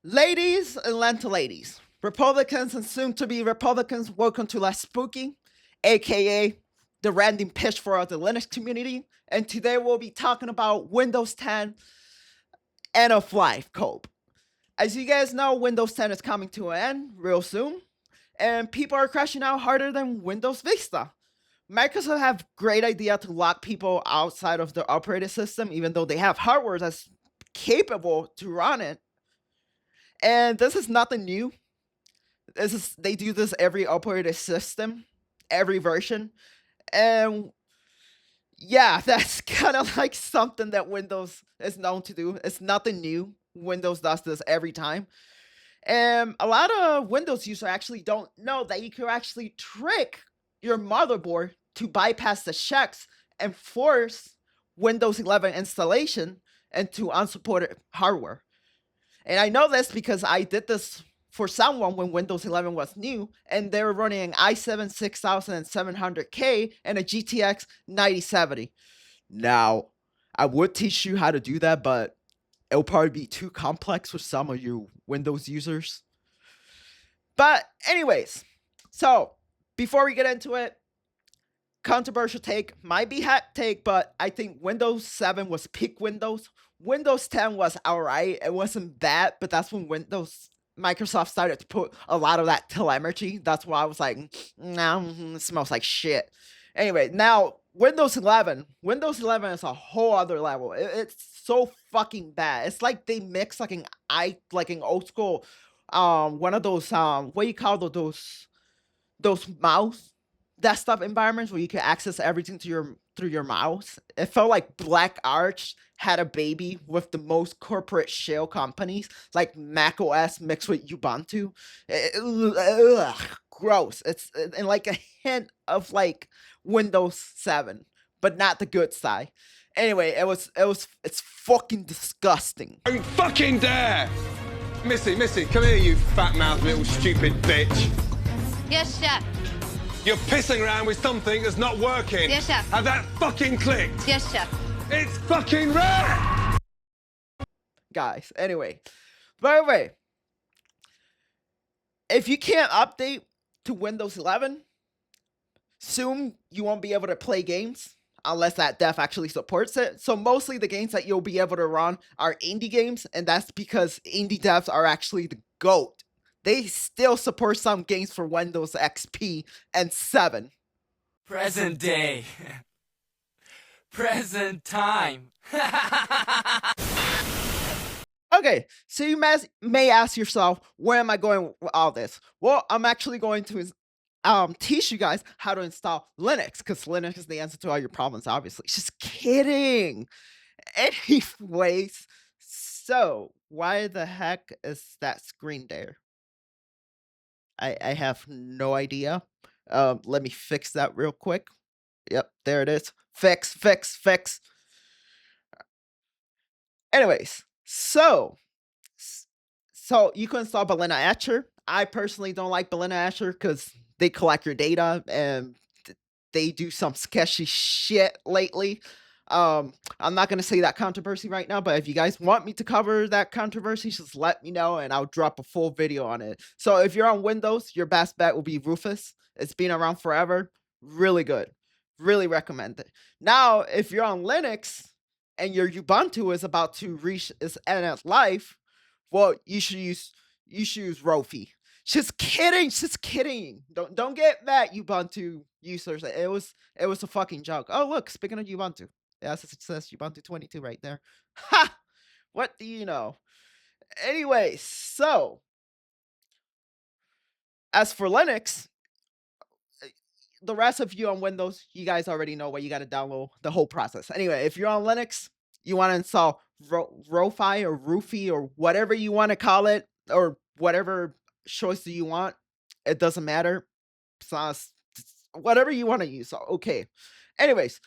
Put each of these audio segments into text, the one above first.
Ladies and ladies, Republicans and soon to be Republicans, welcome to Less Spooky, aka the random pitch for the Linux community. And today we'll be talking about Windows 10 end of life cope. As you guys know, Windows 10 is coming to an end real soon, and people are crashing out harder than Windows Vista. Microsoft have great idea to lock people outside of their operating system, even though they have hardware that's capable to run it. And this is nothing new. They do this every operating system, every version, and yeah, that's kind of like something that Windows is known to do. It's nothing new. Windows does this every time, and a lot of Windows users actually don't know that you can actually trick your motherboard to bypass the checks and force Windows 11 installation into unsupported hardware. And I know this because I did this for someone when Windows 11 was new, and they were running an i7 6700K and a GTX 9070. Now, I would teach you how to do that, but it'll probably be too complex for some of you Windows users. But anyways, so before we get into it, controversial take, might be hot take, but I think Windows 7 was peak Windows. Windows 10 was alright. It wasn't bad, but that's when Microsoft started to put a lot of that telemetry. That's why I was like, nah, it smells like shit. Anyway, now Windows 11 is a whole other level. It's so fucking bad. It's like they mix like an old school one of those what do you call those mouse desktop environments where you can access everything through your mouse. It felt like Black Arch had a baby with the most corporate shell companies, like Mac OS mixed with Ubuntu. Gross. It's and like a hint of like Windows 7, but not the good side. Anyway, it's fucking disgusting. Don't fucking dare! Missy, come here, you fat-mouthed little stupid bitch. Yes, chef. You're pissing around with something that's not working. Yes, chef. Have that fucking clicked? Yes, chef. It's fucking red! Guys, anyway. By the way, if you can't update to Windows 11, soon you won't be able to play games unless that dev actually supports it. So mostly the games that you'll be able to run are indie games, and that's because indie devs are actually the GOAT. They still support some games for Windows XP and 7. Present day. Present time. Okay, so you may ask yourself, where am I going with all this? Well, I'm actually going to teach you guys how to install Linux, because Linux is the answer to all your problems, obviously. Just kidding. Anyways, so why the heck is that screen there? I have no idea. Let me fix that real quick. Yep, there it is. Fix. Anyways, so you can install Balena Etcher. I personally don't like Balena Etcher because they collect your data and they do some sketchy shit lately. I'm not gonna say that controversy right now, but if you guys want me to cover that controversy, just let me know and I'll drop a full video on it. So if you're on Windows, your best bet will be Rufus. It's been around forever. Really good. Really recommend it. Now, if you're on Linux and your Ubuntu is about to reach its end of life, well, you should use Rofi. Just kidding. Don't get mad, Ubuntu users. It was a fucking joke. Oh look, speaking of Ubuntu. Yes, it says Ubuntu 22 right there. Ha! What do you know? Anyway, so as for Linux, the rest of you on Windows, you guys already know what you got to download, the whole process. Anyway, if you're on Linux, you want to install Rofi or Roofy or whatever you want to call it, or whatever choice do you want. It doesn't matter. Whatever you want to use. Okay. Anyways,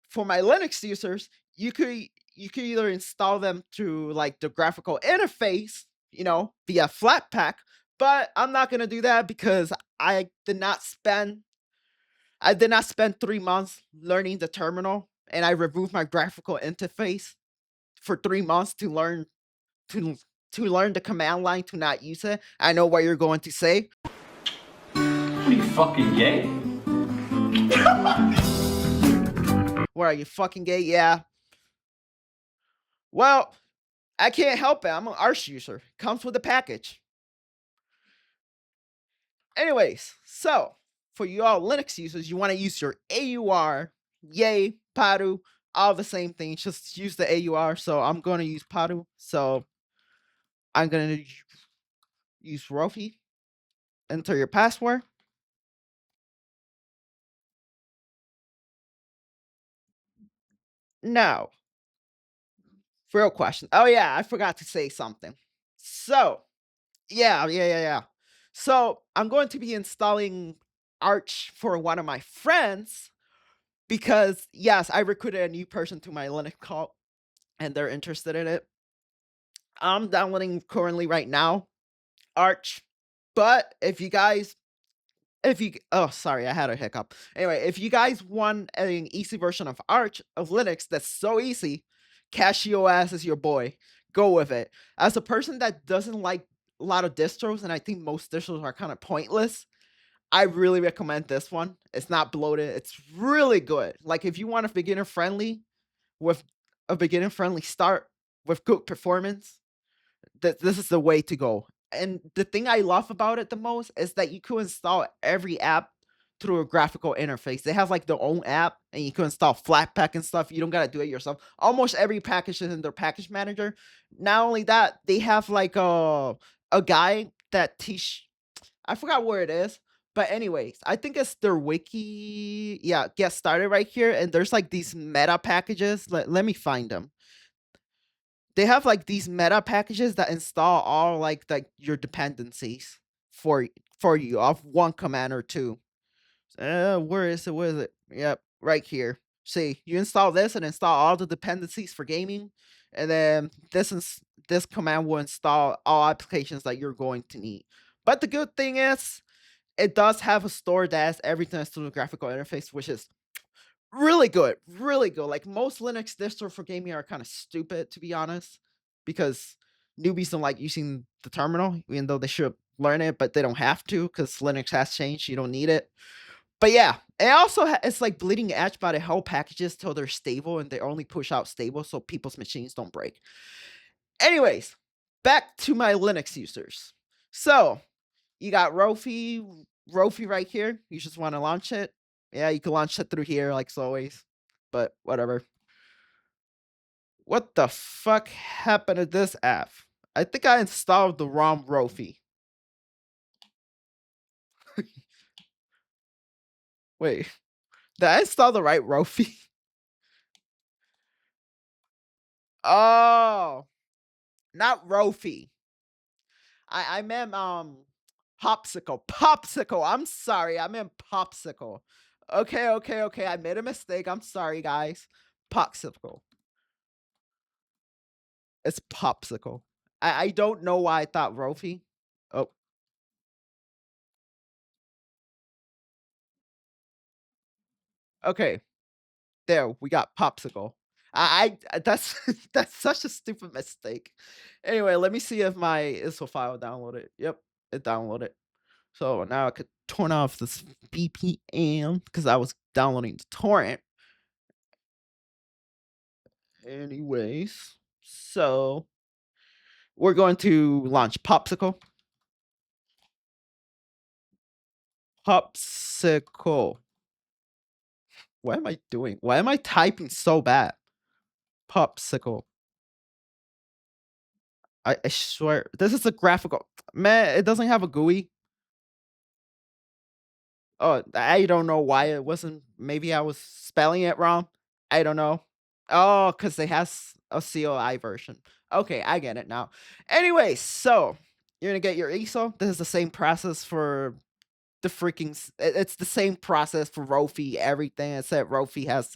for my Linux users, you could either install them through like the graphical interface, via Flatpak, but I'm not gonna do that because I did not spend 3 months learning the terminal, and I removed my graphical interface for 3 months to learn to learn the command line to not use it. I know what you're going to say. What are you, fucking gay? What are you, fucking gay? Yeah. Well, I can't help it. I'm an Arch user. Comes with the package. Anyways, so for you all Linux users, you want to use your AUR, yay, Padu, all the same thing. Just use the AUR. So I'm going to use Padu. So I'm going to use Rofi. Enter your password. Now, real question. Oh yeah, I forgot to say something. So, yeah. So I'm going to be installing Arch for one of my friends because yes, I recruited a new person to my Linux call and they're interested in it. I'm downloading currently right now Arch, but if you guys oh sorry, I had a hiccup. Anyway, if you guys want an easy version of Arch of Linux that's so easy, CashioOS is your boy. Go with it. As a person that doesn't like a lot of distros, and I think most distros are kind of pointless, I really recommend this one. It's not bloated. It's really good. Like if you want a beginner friendly with a beginner friendly start with good performance, this is the way to go. And the thing I love about it the most is that you can install every app through a graphical interface. They have like their own app and you can install Flatpak and stuff. You don't gotta do it yourself. Almost every package is in their package manager. Not only that, they have like a guy that teach, I forgot where it is. But anyways, I think it's their wiki. Yeah, get started right here. And there's like these meta packages. Let me find them. They have like these meta packages that install all like your dependencies for you off one command or two. Where is it? Where is it? Yep, right here. See, you install this and install all the dependencies for gaming, and then this command will install all applications that you're going to need. But the good thing is, it does have a store that has everything through the graphical interface, which is really good, really good. Like most Linux distros for gaming are kind of stupid, to be honest, because newbies don't like using the terminal, even though they should learn it, but they don't have to because Linux has changed. You don't need it. But yeah, it also it's like bleeding edge by the whole packages till they're stable and they only push out stable so people's machines don't break. Anyways, back to my Linux users. So you got Rofi right here. You just want to launch it. Yeah, you can launch it through here like always, but whatever. What the fuck happened to this app? I think I installed the wrong Rofi. Wait, did I install the right Rofi? Oh, not Rofi. I meant Popsicle. I'm sorry, I meant Popsicle. Okay. I made a mistake. I'm sorry, guys. Popsicle. It's Popsicle. I don't know why I thought Rofi. Oh. Okay. There, we got Popsicle. That's that's such a stupid mistake. Anyway, let me see if my ISO file downloaded. Yep, it downloaded. So now I could turn off this VPN because I was downloading the torrent. Anyways, so we're going to launch Popsicle. Popsicle. What am I doing? Why am I typing so bad? Popsicle. I swear, this is a graphical. Man, it doesn't have a GUI. Oh, I don't know why it wasn't. Maybe I was spelling it wrong. I don't know. Oh, because it has a CLI version. Okay, I get it now. Anyway, so you're gonna get your ISO. This is the same process for the freaking. It's the same process for Rofi. Everything except Rofi has.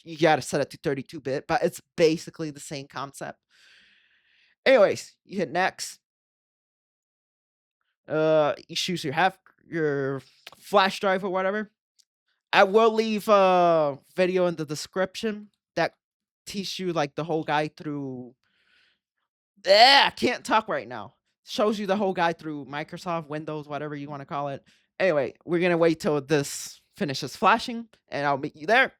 You gotta set it to 32-bit, but it's basically the same concept. Anyways, you hit next. You choose your flash drive or whatever. I will leave a video in the description that teach you like the whole guide through I can't talk right now. Shows you the whole guide through Microsoft, Windows, whatever you want to call it. Anyway, we're going to wait till this finishes flashing, and I'll meet you there.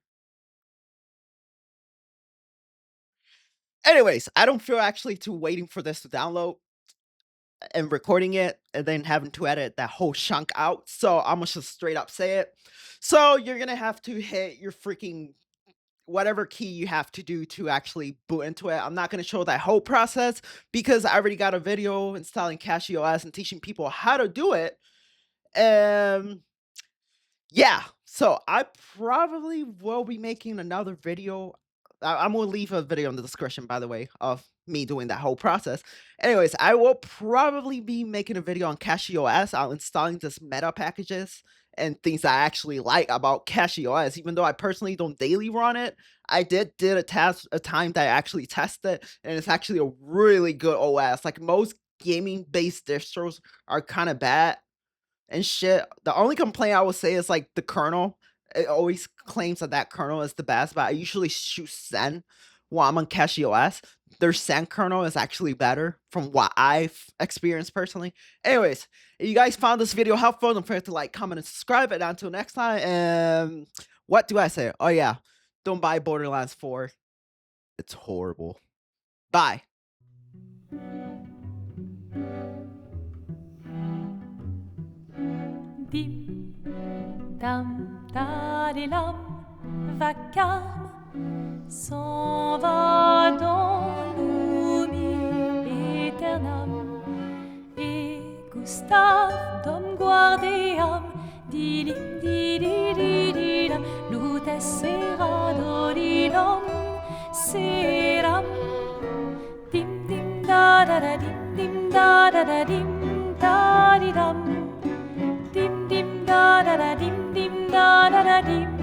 Anyways, I don't feel actually to waiting for this to download and recording it and then having to edit that whole chunk out. So I'm gonna just straight up say it. So you're gonna have to hit your freaking whatever key you have to do to actually boot into it. I'm not going to show that whole process because I already got a video installing CachyOS and teaching people how to do it. Yeah, so I probably will be making another video. I'm going to leave a video in the description, by the way, of me doing that whole process. Anyways, I will probably be making a video on CachyOS. I'll installing this meta packages and things I actually like about CachyOS. Even though I personally don't daily run it, I did a time that I actually tested, and it's actually a really good OS. Like most gaming-based distros are kind of bad and shit. The only complaint I would say is like the kernel. It always claims that kernel is the best, but I usually choose Zen while I'm on CachyOS. Their Zen kernel is actually better from what I've experienced personally. Anyways, if you guys found this video helpful, don't forget to like, comment, and subscribe. And until next time, what do I say? Oh yeah, don't buy Borderlands 4. It's horrible. Bye. Dim, dam, dadilam, vacarme s'en va dans l'oubli éternel. Et Gustave, dom guardiam, dilim, dididididam, lutes sera dodidam, seram. Dim, dim, da da da, dim, dim, da da da, dim, da di dam. Dim dim da da da dim dim da da da dim